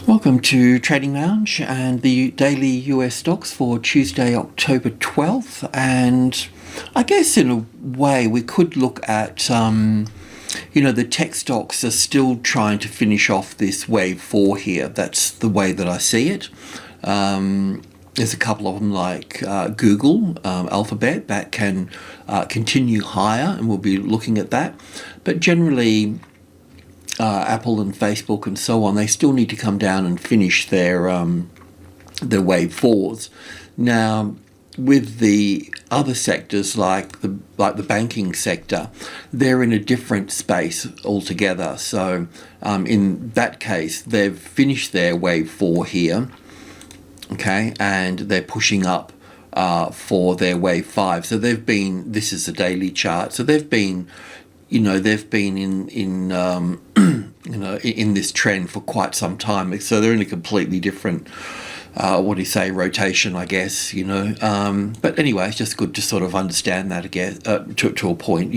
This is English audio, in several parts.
Welcome to Trading Lounge and the daily US stocks for Tuesday, October 12th. And I guess in a way we could look at, the tech stocks are still trying to finish off this wave 4 here. That's the way that I see it. There's a couple of them like Google, Alphabet, that can continue higher, and we'll be looking at that. But generally, Apple and Facebook and so on, they still need to come down and finish their wave 4s. Now, with the other sectors like the banking sector, they're in a different space altogether. So in that case, they've finished their wave 4 here, okay, and they're pushing up for their wave 5. So they've been, this is a daily chart, so they've been in this trend for quite some time. So they're in a completely different rotation, I guess, but anyway, it's just good to sort of understand that again, to a point,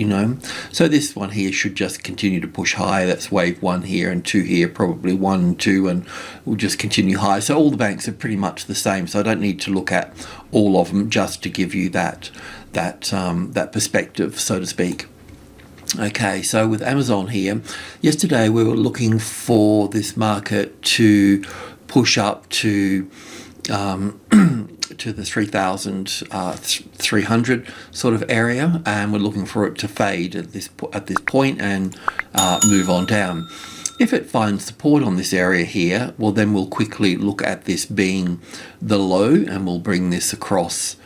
So this one here should just continue to push high. That's wave 1 here and 2 here, probably 1 and 2, and we'll just continue high. So all the banks are pretty much the same, so I don't need to look at all of them just to give you that perspective, so to speak. Okay, so with Amazon here, yesterday we were looking for this market to push up to the 3,300 sort of area, and we're looking for it to fade at this point and move on down. If it finds support on this area here, well, then we'll quickly look at this being the low, and we'll bring this across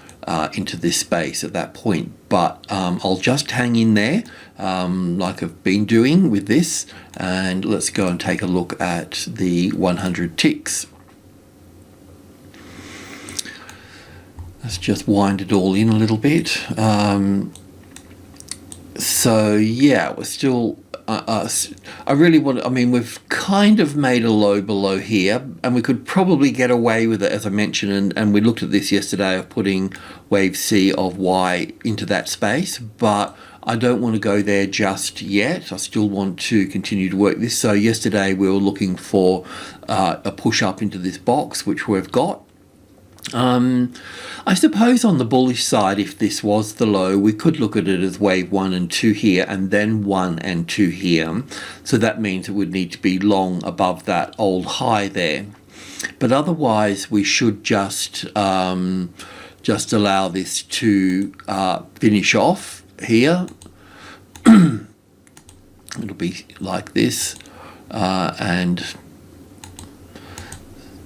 into this space at that point. But I'll just hang in there like I've been doing with this, and let's go and take a look at the 100 ticks. Let's just wind it all in a little bit. So yeah, we're still I really want, we've kind of made a low below here, and we could probably get away with it, as I mentioned, and we looked at this yesterday of putting wave C of Y into that space, but I don't want to go there just yet. I still want to continue to work this. So yesterday we were looking for a push up into this box, which we've got. I suppose on the bullish side, if this was the low, we could look at it as wave 1 and 2 here, and then 1 and 2 here. So that means it would need to be long above that old high there. But otherwise, we should just allow this to finish off here. It'll be like this, and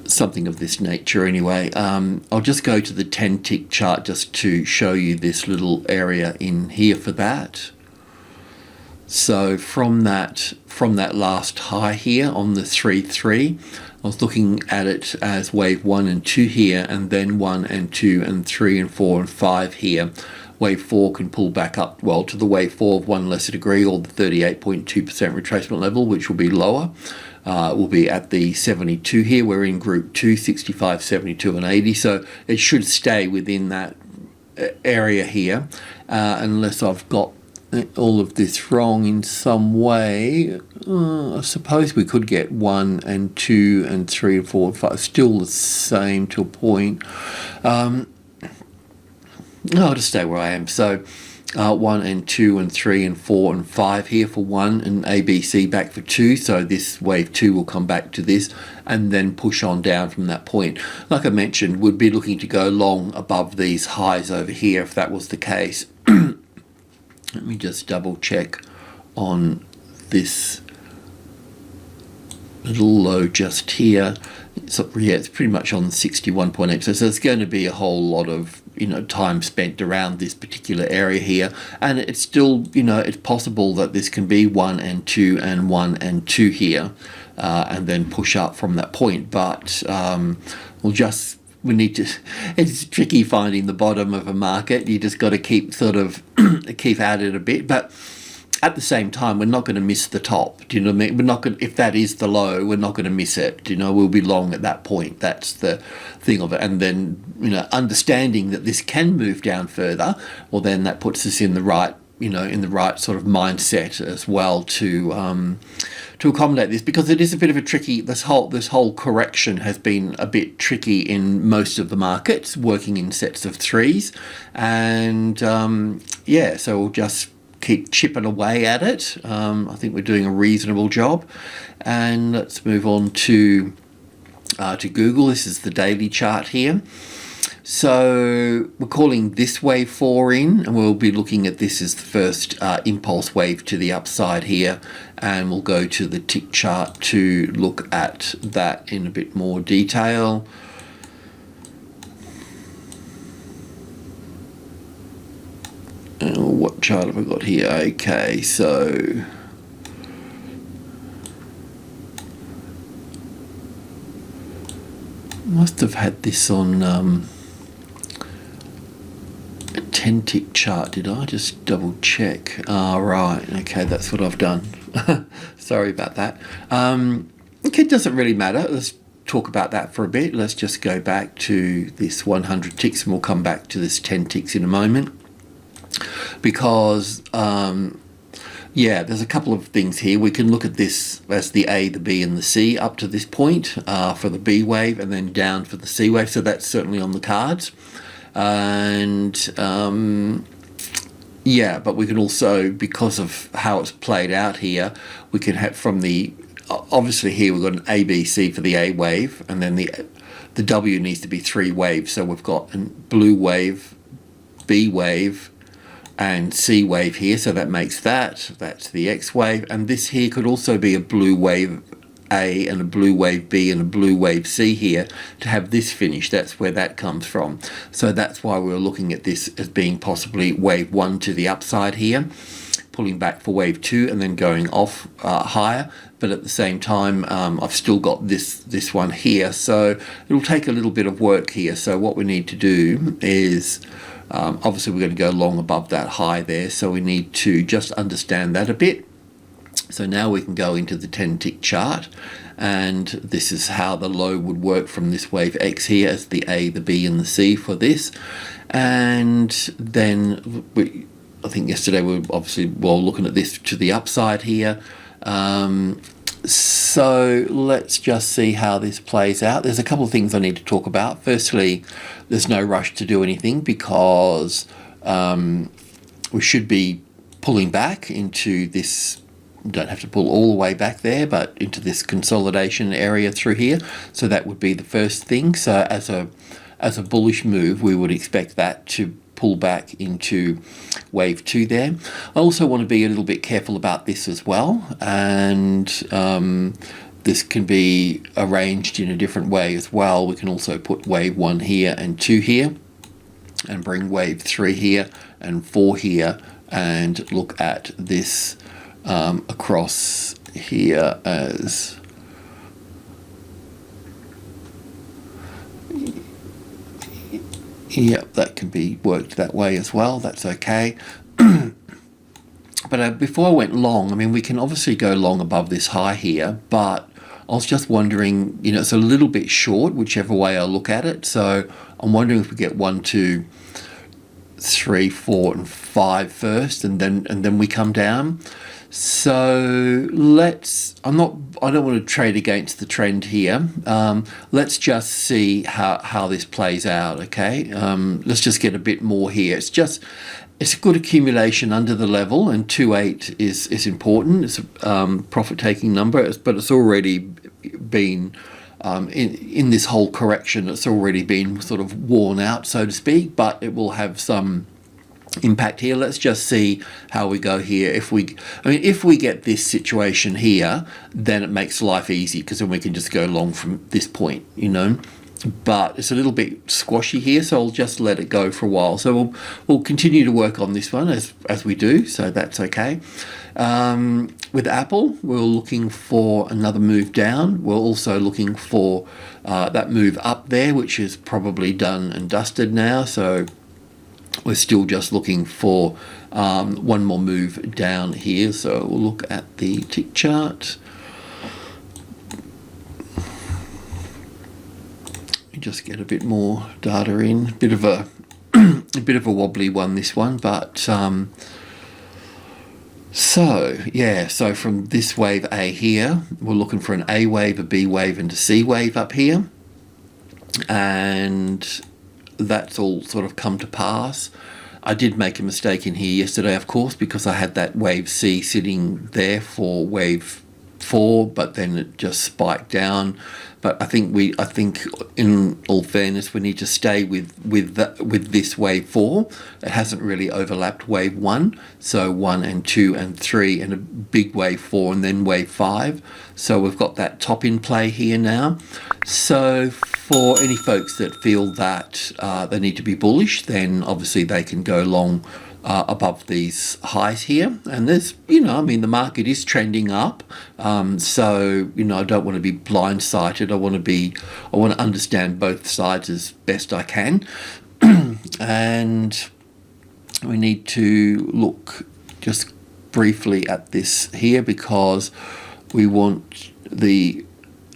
something of this nature anyway. I'll just go to the 10 tick chart just to show you this little area in here for that. So from that last high here on the 3.3, I was looking at it as wave 1 and 2 here, and then 1 and 2 and 3 and 4 and 5 here. Wave 4 can pull back up, well, to the wave 4 of 1 lesser degree, or the 38.2% retracement level, which will be lower. Will be at the 72 here. We're in group 2, 65, 72 and 80, so it should stay within that area here, unless I've got all of this wrong in some way. I suppose we could get 1 and 2 and 3 and 4 and 5, still the same to a point. I'll just stay where I am. So 1 and 2 and 3 and 4 and 5 here for 1, and ABC back for 2. So this wave 2 will come back to this and then push on down from that point. Like I mentioned, we'd be looking to go long above these highs over here if that was the case. Let me just double check on this little low just here. So yeah, it's pretty much on 61.8. So it's going to be a whole lot of time spent around this particular area here, and it's still it's possible that this can be 1 and 2 and 1 and 2 here, and then push up from that point. But we need to. It's tricky finding the bottom of a market. You just got to keep keep at it a bit, but at the same time, we're not going to miss the top. Do you know what I mean? We're not going. If that is the low, we're not going to miss it. We'll be long at that point. That's the thing of it. And then understanding that this can move down further, well, then that puts us in the right in the right sort of mindset as well to accommodate this, because it is a bit of a tricky, this whole correction has been a bit tricky in most of the markets, working in sets of threes, and yeah, so we'll just keep chipping away at it. I think we're doing a reasonable job, and let's move on to Google. This is the daily chart here. So we're calling this wave 4 in, and we'll be looking at this as the first impulse wave to the upside here, and we'll go to the tick chart to look at that in a bit more detail. What chart have I got here? Okay, so must have had this on a 10-tick chart, did I? Just double check. Right, okay, that's what I've done. Sorry about that. Okay, it doesn't really matter. Let's talk about that for a bit. Let's just go back to this 100 ticks, and we'll come back to this 10 ticks in a moment, because yeah, there's a couple of things here. We can look at this as the A, the B, and the C up to this point for the B wave, and then down for the C wave. So that's certainly on the cards. And yeah, but we can also, because of how it's played out here, we can have from the, obviously here we've got an A, B, C for the A wave, and then the W needs to be 3 waves. So we've got a blue wave, B wave, and C wave here, so that makes that's the X wave, and this here could also be a blue wave A and a blue wave B and a blue wave C here to have this finish. That's where that comes from. So that's why we're looking at this as being possibly wave 1 to the upside here, pulling back for wave 2 and then going off higher. But at the same time, I've still got this one here, so it'll take a little bit of work here. So what we need to do is obviously we're going to go long above that high there, so we need to just understand that a bit. So now we can go into the 10-tick chart, and this is how the low would work from this wave X here as the A, the B, and the C for this. And then I think yesterday we were obviously looking at this to the upside here. So let's just see how this plays out. There's a couple of things I need to talk about. Firstly, there's no rush to do anything, because we should be pulling back into this, don't have to pull all the way back there, but into this consolidation area through here. So that would be the first thing. So as a bullish move, we would expect that to pull back into wave 2 there. I also want to be a little bit careful about this as well, and this can be arranged in a different way as well. We can also put wave 1 here and 2 here, and bring wave 3 here and 4 here, and look at this across here as yep, that can be worked that way as well. That's okay. But before I went long, I mean, we can obviously go long above this high here, but I was just wondering, it's a little bit short whichever way I look at it. So I'm wondering if we get 1, 2, 3, 4, and 5 first, and then we come down. So I don't want to trade against the trend here. Let's just see how this plays out, okay? Let's just get a bit more here. It's a good accumulation under the level, and 2.8 is important. It's a profit-taking number, but it's already been, in this whole correction, it's already been sort of worn out, so to speak, but it will have some impact here. Let's just see how we go here. If we get this situation here, then it makes life easy, because then we can just go long from this point, but it's a little bit squashy here, so I'll just let it go for a while. So we'll continue to work on this one as we do, so that's okay. With Apple, we're looking for another move down. We're also looking for that move up there, which is probably done and dusted now, so we're still just looking for one more move down here. So we'll look at the tick chart. Just get a bit more data in. A bit of a wobbly one, this one, but So yeah, so from this wave A here, we're looking for an A wave, a B wave, and a C wave up here, and that's all sort of come to pass. I did make a mistake in here yesterday, of course, because I had that wave C sitting there for wave 4, but then it just spiked down. But I think in all fairness, we need to stay with this wave 4. It hasn't really overlapped wave 1, so 1 and 2 and 3, and a big wave 4, and then wave 5. So we've got that top in play here now. So for any folks that feel that they need to be bullish, then obviously they can go long above these highs here. And there's, I mean, the market is trending up. So, I don't want to be blindsided. I want to understand both sides as best I can. And we need to look just briefly at this here, because we want the,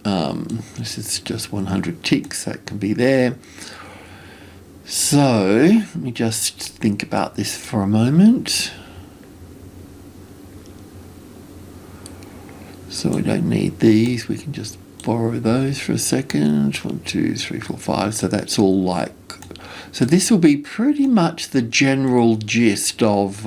this is just 100 ticks, that can be there. So let me just think about this for a moment. So we don't need these, we can just borrow those for a second. 1, 2, 3, 4, 5. So that's all like, so this will be pretty much the general gist of,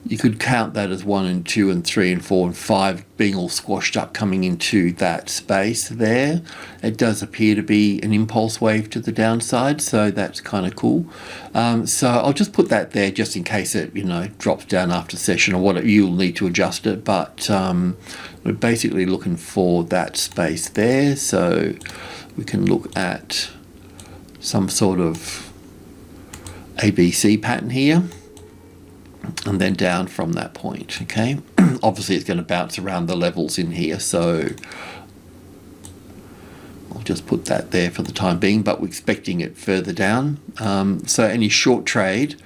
you could count that as 1 and 2 and 3 and 4 and 5 being all squashed up, coming into that space there. It does appear to be an impulse wave to the downside, so that's kind of cool. So I'll just put that there just in case it, drops down after session or whatever. You'll need to adjust it, but we're basically looking for that space there. So we can look at some sort of ABC pattern here, and then down from that point, okay? Obviously it's going to bounce around the levels in here, so I'll just put that there for the time being, but we're expecting it further down. So any short trade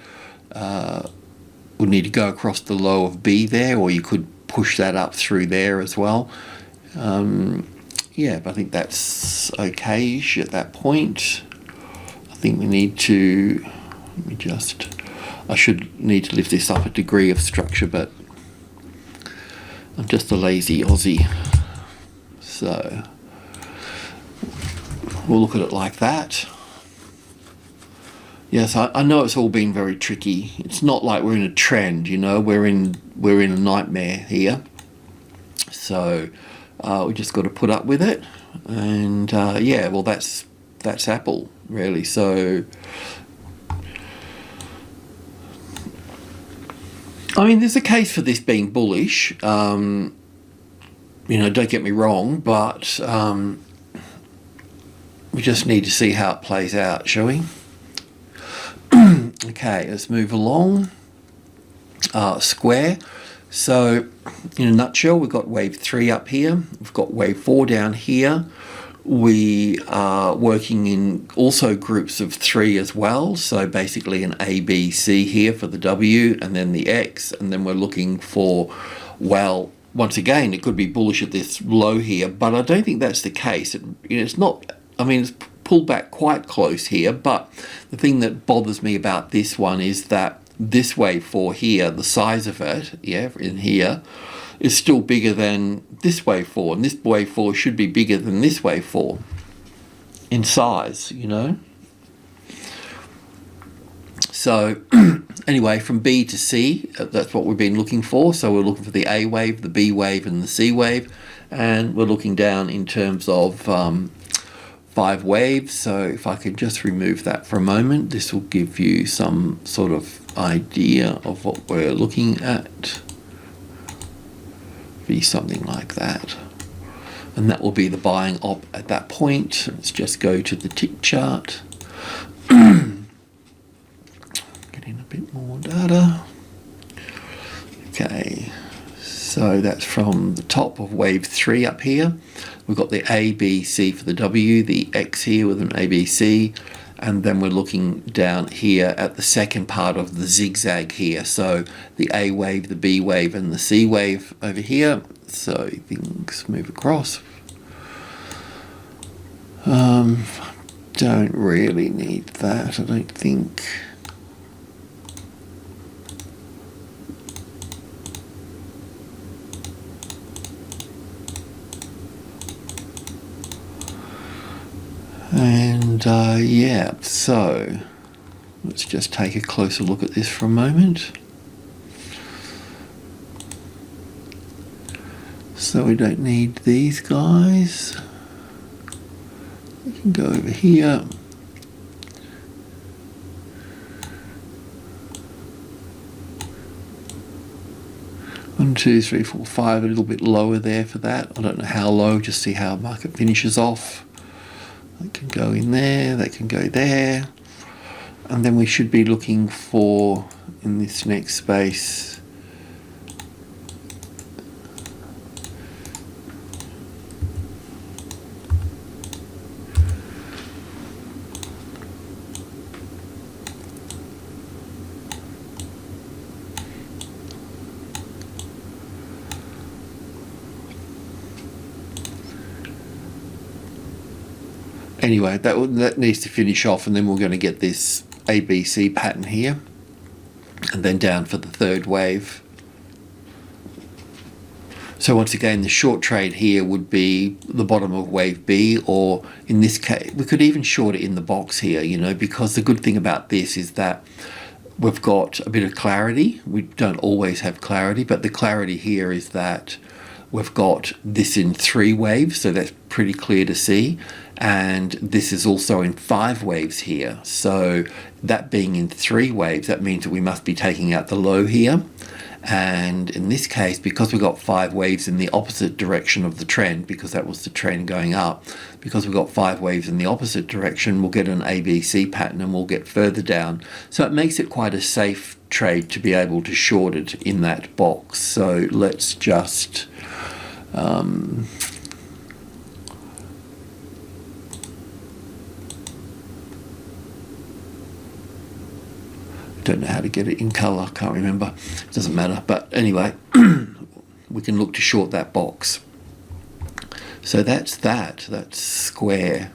would need to go across the low of B there, or you could push that up through there as well. Yeah, but I think that's okay-ish at that point. I think we need to, I should need to lift this up a degree of structure, but I'm just a lazy Aussie. So we'll look at it like that. Yes, I know it's all been very tricky. It's not like we're in a trend, we're in a nightmare here. So we just got to put up with it. And yeah, well, that's Apple really. So I mean, there's a case for this being bullish, don't get me wrong, but we just need to see how it plays out, shall we? Okay, let's move along. Square. So, in a nutshell, we've got wave 3 up here, we've got wave 4 down here. We are working in also groups of 3 as well, so basically an A, B, C here for the W, and then the X, and then we're looking for, well, once again, it could be bullish at this low here, but I don't think that's the case. It's not, I mean, it's pulled back quite close here, but the thing that bothers me about this one is that this wave 4 here, the size of it, in here, is still bigger than this wave 4, and this wave 4 should be bigger than this wave 4 in size, So anyway, from B to C, that's what we've been looking for. So we're looking for the A wave, the B wave, and the C wave, and we're looking down in terms of 5 waves. So if I could just remove that for a moment, this will give you some sort of idea of what we're looking at. Be something like that, and that will be the buying op at that point. Let's just go to the tick chart. Getting a bit more data. Okay, so that's from the top of wave 3 up here. We've got the A, B, C for the W, the X here with an A, B, C, and then we're looking down here at the second part of the zigzag here. So the A wave, the B wave, and the C wave over here. So things move across. Don't really need that, I don't think. And yeah, so let's just take a closer look at this for a moment. So we don't need these guys. We can go over here. One, two, three, four, five, a little bit lower there for that. I don't know how low, just see how market finishes off. That can go in there, that can go there. And then we should be looking for, in this next space, anyway, that needs to finish off, and then we're going to get this ABC pattern here, and then down for the third wave. So once again, the short trade here would be the bottom of wave B, or in this case, we could even short it in the box here, you know, because the good thing about this is that we've got a bit of clarity. We don't always have clarity, but the clarity here is that we've got this in 3 waves, so that's pretty clear to see. And this is also in 5 waves here. So that being in 3 waves, that means that we must be taking out the low here. And in this case, because we've got 5 waves in the opposite direction of the trend, because that was the trend going up, because we've got 5 waves in the opposite direction, we'll get an ABC pattern and we'll get further down. So it makes it quite a safe trade to be able to short it in that box. So let's just don't know how to get it in color, can't remember, it doesn't matter, but anyway, we can look to short that box. So that's square.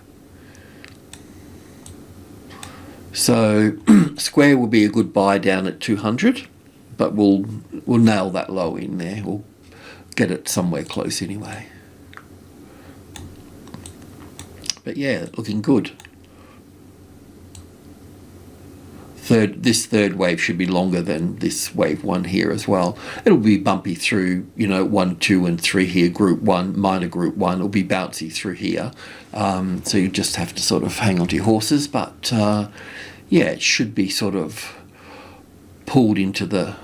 So square will be a good buy down at 200, but we'll nail that low in there. We'll get it somewhere close anyway. But yeah, looking good. This third wave should be longer than this wave 1 here as well. It'll be bumpy through, you know, 1, 2, and 3 here, group 1, minor group 1. It'll be bouncy through here. So you just have to sort of hang on to your horses. But yeah, it should be sort of pulled into the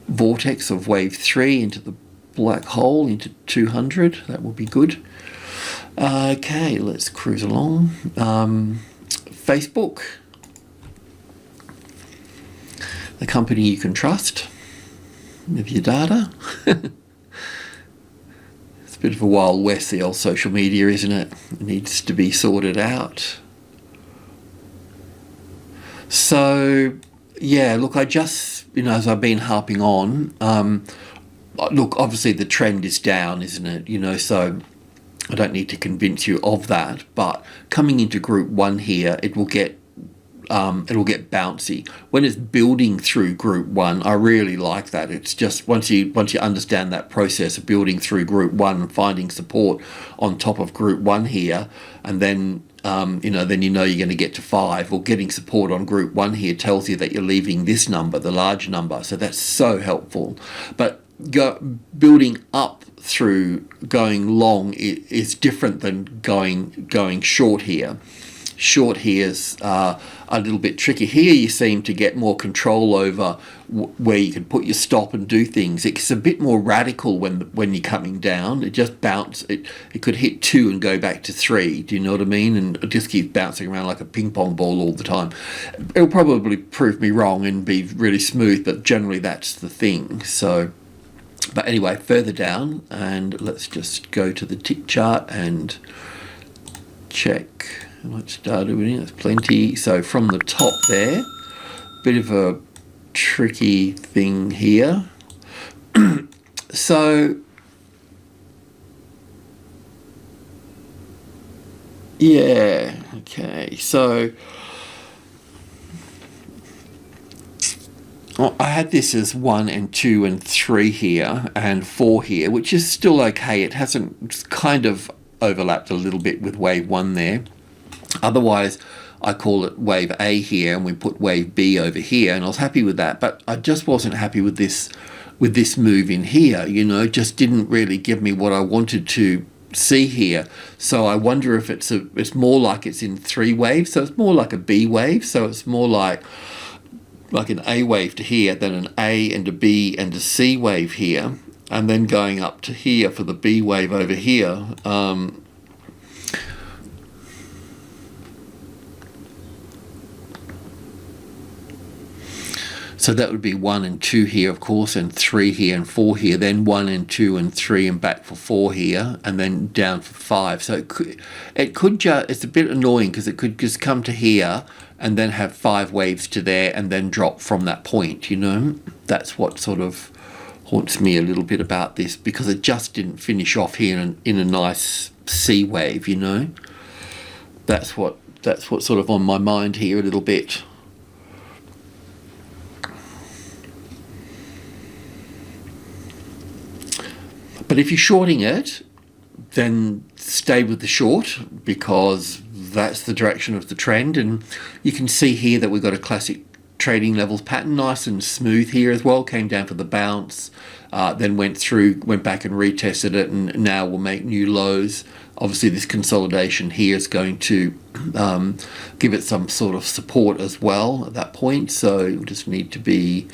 vortex of wave 3, into the black hole, into 200. That will be good. Okay, let's cruise along. Facebook. The company you can trust with your data. It's a bit of a wild west, the old social media, isn't it? It needs to be sorted out. So, yeah, look, I just, you know, as I've been harping on, look, obviously the trend is down, isn't it? You know, so I don't need to convince you of that, but coming into group 1 here, it will get bouncy when it's building through group 1. I really like that. It's just once you understand that process of building through group 1 and finding support on top of group 1 here, and then then you know you're going to get to 5, or getting support on group 1 here tells you that you're leaving this number, the large number, so that's so helpful. But building up through going long is different than going short here. Short here's a little bit tricky. Here you seem to get more control over where you can put your stop and do things. It's a bit more radical when you're coming down. It just it could hit 2 and go back to 3. Do you know what I mean? And it just keeps bouncing around like a ping pong ball all the time. It'll probably prove me wrong and be really smooth, but generally that's the thing. So, but anyway, further down, and let's just go to the tick chart and check. How much data we need? That's plenty. So from the top there, bit of a tricky thing here. So yeah, okay. So I had this as 1 and 2 and 3 here, and 4 here, which is still okay. It hasn't, it's kind of overlapped a little bit with wave 1 there. Otherwise, I call it wave A here, and we put wave B over here, and I was happy with that. But I just wasn't happy with this move in here. You know, just didn't really give me what I wanted to see here. So I wonder if it's more like it's in 3 waves. So it's more like a B wave. So it's more like an A wave to here, then an A and a B and a C wave here, and then going up to here for the B wave over here. So that would be 1 and 2 here, of course, and 3 here and 4 here, then 1 and 2 and 3 and back for 4 here, and then down for 5. So it's a bit annoying because it could just come to here and then have 5 waves to there and then drop from that point, you know. That's what sort of haunts me a little bit about this, because it just didn't finish off here in a nice C wave, you know. That's what's sort of on my mind here a little bit. But if you're shorting it, then stay with the short, because that's the direction of the trend. And you can see here that we've got a classic trading levels pattern, nice and smooth here as well. Came down for the bounce, then went back and retested it, and now we'll make new lows. Obviously this consolidation here is going to give it some sort of support as well at that point, so you just need to be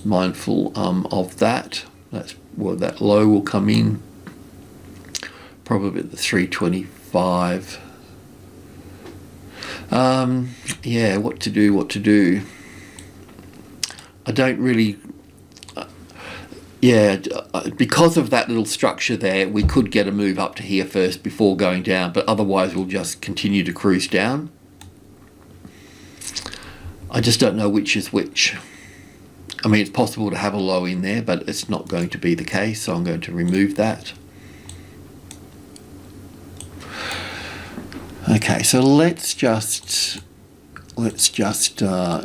mindful of that. That's where that low will come in, probably at the 325. Yeah, what to do. I don't really, because of that little structure there, we could get a move up to here first before going down, but otherwise we'll just continue to cruise down. I just don't know which is which. I mean, it's possible to have a low in there, but it's not going to be the case, so I'm going to remove that. Okay, so let's just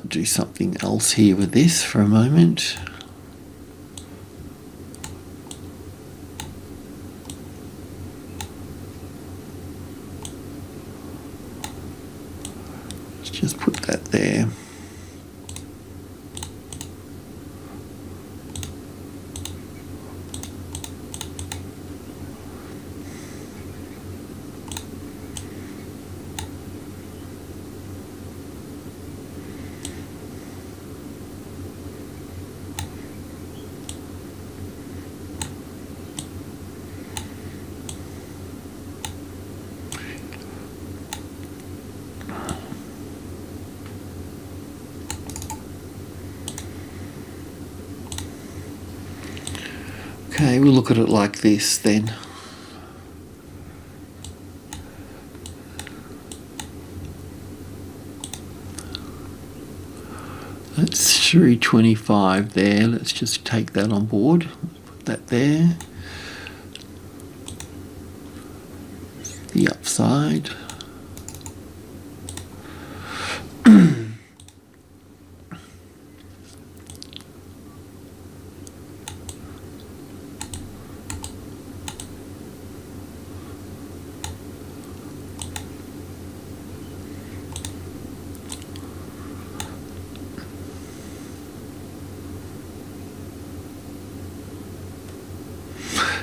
do something else here with this for a moment. Let's just put that there. Okay, we'll look at it like this then. That's 325 there. Let's just take that on board. Put that there. The upside.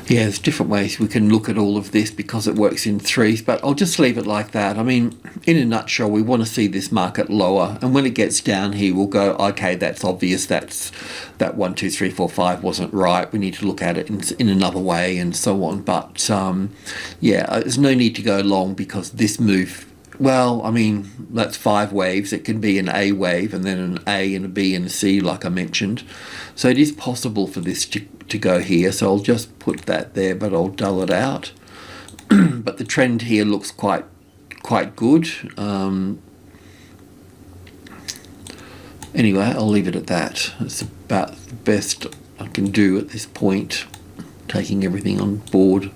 Yeah, there's different ways we can look at all of this because it works in threes, but I'll just leave it like that. I mean, in a nutshell, we want to see this market lower, and when it gets down here, we'll go, okay, that's obvious, that 1, 2, 3, 4, 5 wasn't right. We need to look at it in another way and so on. But yeah, there's no need to go long because this move, well, I mean, that's 5 waves. It can be an A wave and then an A and a B and a C, like I mentioned. So it is possible for this to go here. So I'll just put that there, but I'll dull it out. But the trend here looks quite good. Anyway, I'll leave it at that. It's about the best I can do at this point, taking everything on board.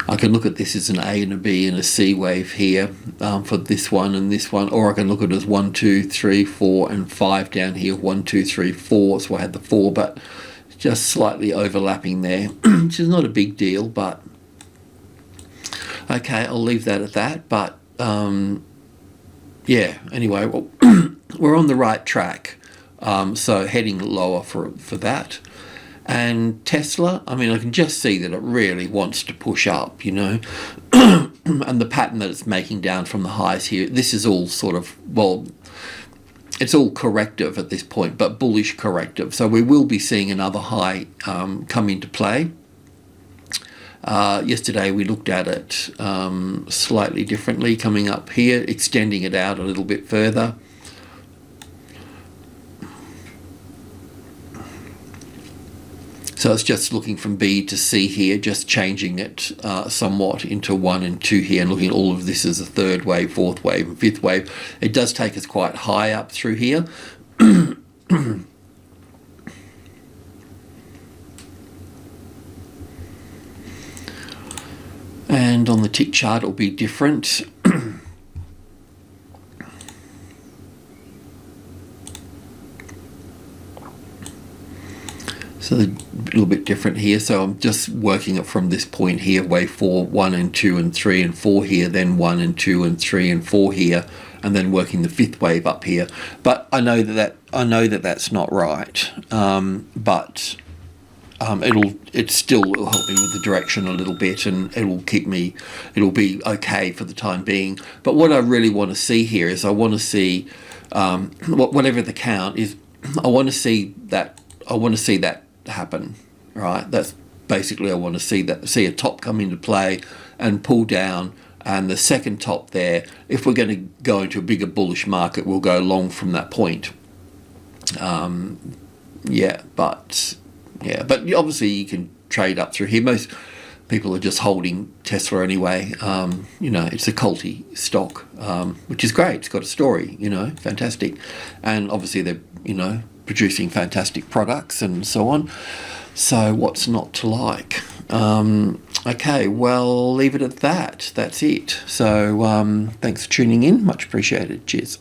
I can look at this as an A and a B and a C wave here for this one and this one, or I can look at it as 1, 2, 3, 4, and 5 down here. 1, 2, 3, 4. So I had the 4, but just slightly overlapping there, which is not a big deal. But okay, I'll leave that at that. But yeah. Anyway, well, we're on the right track. So heading lower for that. And Tesla, I mean, I can just see that it really wants to push up, you know, and the pattern that it's making down from the highs here, this is all sort of, well, it's all corrective at this point, but bullish corrective. So we will be seeing another high come into play. Yesterday we looked at it slightly differently, coming up here, extending it out a little bit further. So it's just looking from B to C here, just changing it somewhat into 1 and 2 here, and looking at all of this as a third wave, fourth wave, and fifth wave. It does take us quite high up through here. And on the tick chart, it will be different. So a little bit different here. So I'm just working it from this point here, wave 4, 1 and 2 and 3 and 4 here, then 1 and 2 and 3 and 4 here, and then working the fifth wave up here. But I know that that's not right. But it still will help me with the direction a little bit, and it'll be okay for the time being. But what I really want to see here is I want to see whatever the count is. I want to see that happen, right? That's basically, I want to see a top come into play and pull down, and the second top there, if we're going to go into a bigger bullish market, we'll go long from that point. But obviously you can trade up through here. Most people are just holding Tesla anyway. It's a culty stock, which is great. It's got a story, fantastic, and obviously they're producing fantastic products and so on. So what's not to like? Okay, well, leave it at that. That's it. So thanks for tuning in. Much appreciated. Cheers.